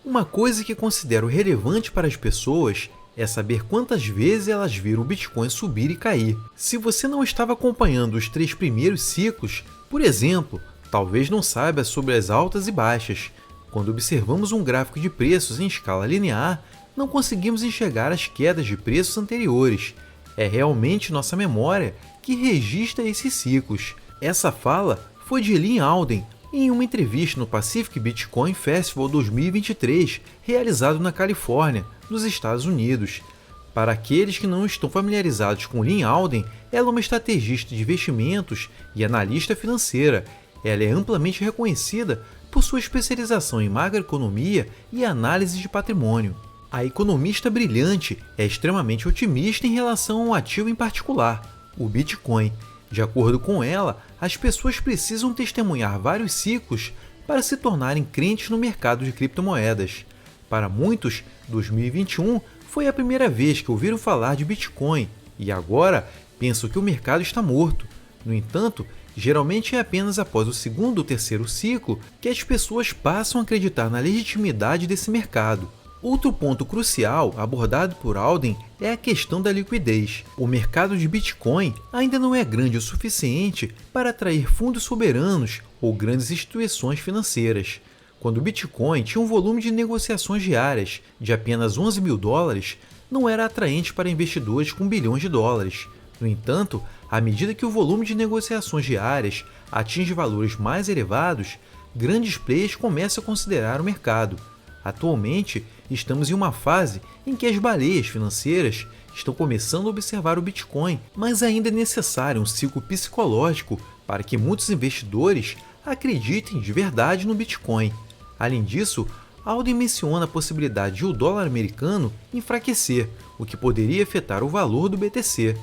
Uma coisa que considero relevante para as pessoas é saber quantas vezes elas viram o Bitcoin subir e cair. Se você não estava acompanhando os 3 primeiros ciclos, por exemplo, talvez não saiba sobre as altas e baixas. Quando observamos um gráfico de preços em escala linear, não conseguimos enxergar as quedas de preços anteriores. É realmente nossa memória que registra esses ciclos. Essa fala foi de Lyn Alden em uma entrevista no Pacific Bitcoin Festival 2023, realizado na Califórnia, nos Estados Unidos. Para aqueles que não estão familiarizados com Lyn Alden, ela é uma estrategista de investimentos e analista financeira. Ela é amplamente reconhecida por sua especialização em macroeconomia e análise de patrimônio. A economista brilhante é extremamente otimista em relação a um ativo em particular, o Bitcoin. De acordo com ela, as pessoas precisam testemunhar vários ciclos para se tornarem crentes no mercado de criptomoedas. Para muitos, 2021 foi a primeira vez que ouviram falar de Bitcoin e agora pensam que o mercado está morto. No entanto, geralmente é apenas após o segundo ou terceiro ciclo que as pessoas passam a acreditar na legitimidade desse mercado. Outro ponto crucial abordado por Alden é a questão da liquidez. O mercado de Bitcoin ainda não é grande o suficiente para atrair fundos soberanos ou grandes instituições financeiras. Quando o Bitcoin tinha um volume de negociações diárias de apenas US$ 11.000, não era atraente para investidores com bilhões de dólares. No entanto, à medida que o volume de negociações diárias atinge valores mais elevados, grandes players começam a considerar o mercado. Atualmente, estamos em uma fase em que as baleias financeiras estão começando a observar o Bitcoin, mas ainda é necessário um ciclo psicológico para que muitos investidores acreditem de verdade no Bitcoin. Além disso, Alden menciona a possibilidade de o dólar americano enfraquecer, o que poderia afetar o valor do BTC.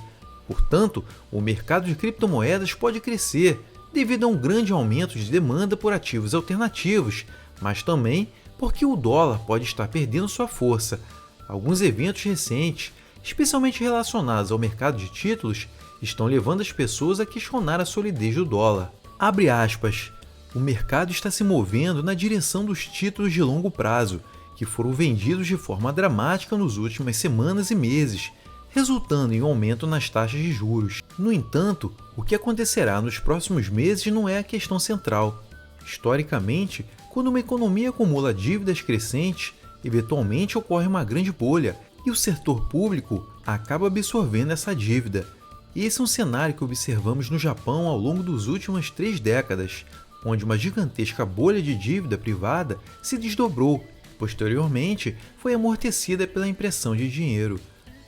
Portanto, o mercado de criptomoedas pode crescer devido a um grande aumento de demanda por ativos alternativos, mas também porque o dólar pode estar perdendo sua força. Alguns eventos recentes, especialmente relacionados ao mercado de títulos, estão levando as pessoas a questionar a solidez do dólar. Abre aspas. O mercado está se movendo na direção dos títulos de longo prazo, que foram vendidos de forma dramática nas últimas semanas e meses, resultando em um aumento nas taxas de juros. No entanto, o que acontecerá nos próximos meses não é a questão central. Historicamente, quando uma economia acumula dívidas crescentes, eventualmente ocorre uma grande bolha e o setor público acaba absorvendo essa dívida. Esse é um cenário que observamos no Japão ao longo das últimas 3 décadas, onde uma gigantesca bolha de dívida privada se desdobrou, posteriormente foi amortecida pela impressão de dinheiro.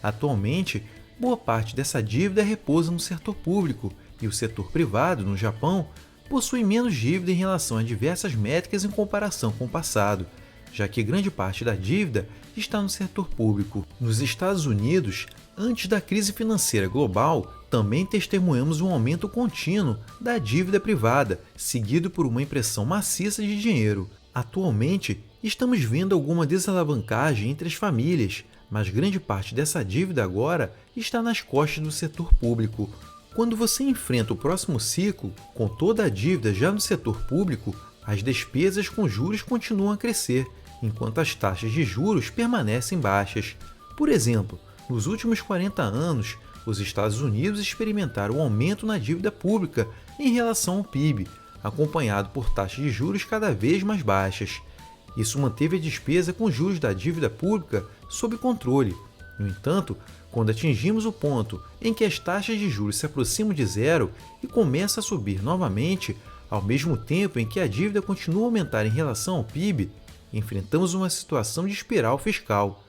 Atualmente, boa parte dessa dívida repousa no setor público e o setor privado, no Japão, possui menos dívida em relação a diversas métricas em comparação com o passado, já que grande parte da dívida está no setor público. Nos Estados Unidos, antes da crise financeira global, também testemunhamos um aumento contínuo da dívida privada, seguido por uma impressão maciça de dinheiro. Atualmente, estamos vendo alguma desalavancagem entre as famílias, mas grande parte dessa dívida agora está nas costas do setor público. Quando você enfrenta o próximo ciclo, com toda a dívida já no setor público, as despesas com juros continuam a crescer, enquanto as taxas de juros permanecem baixas. Por exemplo, nos últimos 40 anos, os Estados Unidos experimentaram um aumento na dívida pública em relação ao PIB, acompanhado por taxas de juros cada vez mais baixas. Isso manteve a despesa com juros da dívida pública sob controle. No entanto, quando atingimos o ponto em que as taxas de juros se aproximam de zero e começam a subir novamente, ao mesmo tempo em que a dívida continua a aumentar em relação ao PIB, enfrentamos uma situação de espiral fiscal.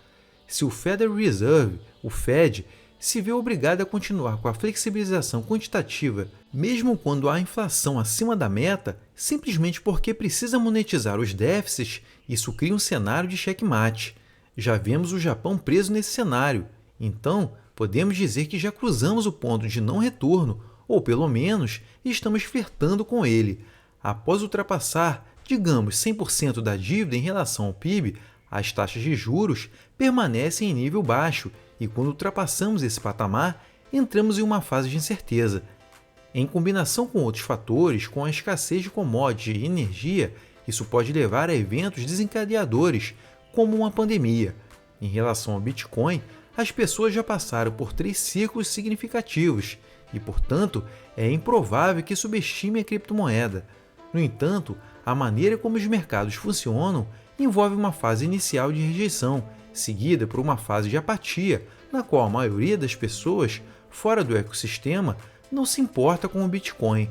Se o Federal Reserve, o Fed, se vê obrigado a continuar com a flexibilização quantitativa, mesmo quando há inflação acima da meta, simplesmente porque precisa monetizar os déficits, isso cria um cenário de checkmate. Já vemos o Japão preso nesse cenário, então podemos dizer que já cruzamos o ponto de não retorno, ou pelo menos estamos flertando com ele. Após ultrapassar, digamos, 100% da dívida em relação ao PIB, as taxas de juros permanecem em nível baixo e quando ultrapassamos esse patamar, entramos em uma fase de incerteza. Em combinação com outros fatores, com a escassez de commodities e energia, Isso pode levar a eventos desencadeadores, como uma pandemia. Em relação ao Bitcoin, as pessoas já passaram por 3 ciclos significativos e, portanto, é improvável que subestime a criptomoeda. No entanto, a maneira como os mercados funcionam envolve uma fase inicial de rejeição, seguida por uma fase de apatia, na qual a maioria das pessoas fora do ecossistema não se importa com o Bitcoin.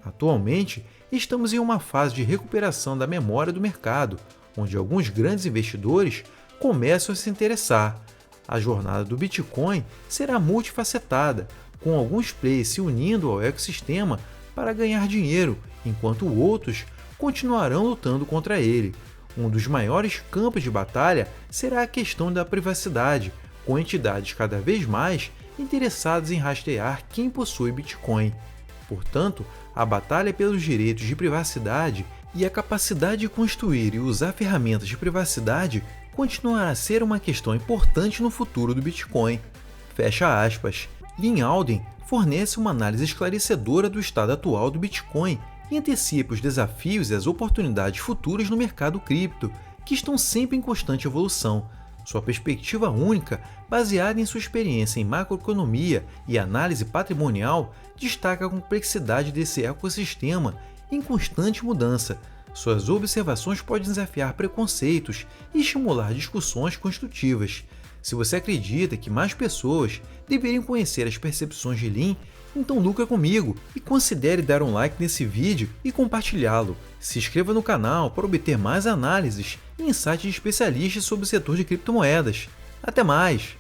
Atualmente, estamos em uma fase de recuperação da memória do mercado, onde alguns grandes investidores começam a se interessar. A jornada do Bitcoin será multifacetada, com alguns players se unindo ao ecossistema para ganhar dinheiro, enquanto outros continuarão lutando contra ele. Um dos maiores campos de batalha será a questão da privacidade, com entidades cada vez mais interessadas em rastrear quem possui Bitcoin. Portanto, a batalha pelos direitos de privacidade e a capacidade de construir e usar ferramentas de privacidade continuará a ser uma questão importante no futuro do Bitcoin. Fecha aspas. Lyn Alden fornece uma análise esclarecedora do estado atual do Bitcoin e antecipa os desafios e as oportunidades futuras no mercado cripto, que estão sempre em constante evolução. Sua perspectiva única, baseada em sua experiência em macroeconomia e análise patrimonial, destaca a complexidade desse ecossistema em constante mudança. Suas observações podem desafiar preconceitos e estimular discussões construtivas. Se você acredita que mais pessoas deveriam conhecer as percepções de Lyn, então lucra comigo e considere dar um like nesse vídeo e compartilhá-lo. Se inscreva no canal para obter mais análises e insights de especialistas sobre o setor de criptomoedas. Até mais!